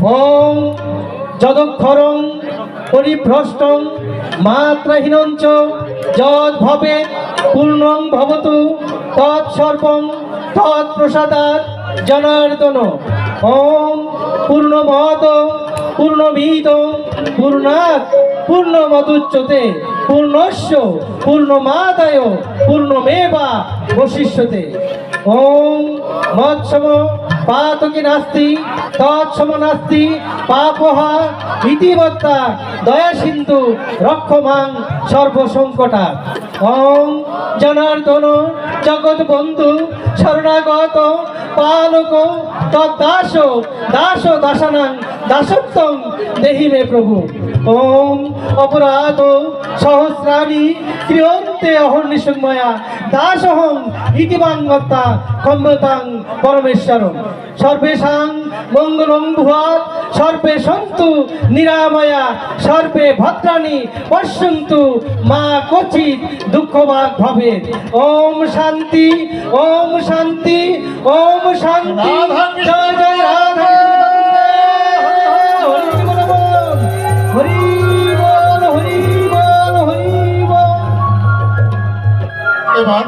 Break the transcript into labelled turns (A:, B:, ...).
A: ওম যদক্ষরং পরিভ্রষ্টং মাত্রাহীনঞ্চ যদ ভবেৎ পূর্ণং ভবতু তৎসর্বং তৎপ্রসাদাৎ জনার্দন। ওম পূর্ণমদ পূর্ণমিদং পূর্ণাৎ পূর্ণমদুচ্যতে পূর্ণস্য পূর্ণমাদায় পূর্ণমেবাবশিষ্যতে। ওম মৎসম পাতকি নাস্তি তৎসম নাস্তি পাপহ ইতিমত্তা দয়া সিন্ধু রক্ষমাং সর্বসংকটা। ওম জনার্দন জগৎবন্ধু শরণাগত পালক তদ্দাস দাস দাসানাং দাসত্বং দেহি মে প্রভু। ওম অপরাধ সহস্রাণি ক্রিয়ন্তে অহর্নিশংময়া দাসহং ইতিবাঙ্গত্তা ক্ষম্যতাং পরমেশ্বরম। সর্বেষাং মঙ্গলং ভুয়াৎ সর্বে সন্তু নিরাময়া সর্বে ভদ্রাণি পশ্যন্তু মা ক্বচিৎ দুঃখভাগ ভবেৎ। ওম শান্তি ওম শান্তি ওম শান্তি। জয় জয় রাধা। হরি বল হরি বল হরি বল।
B: এবার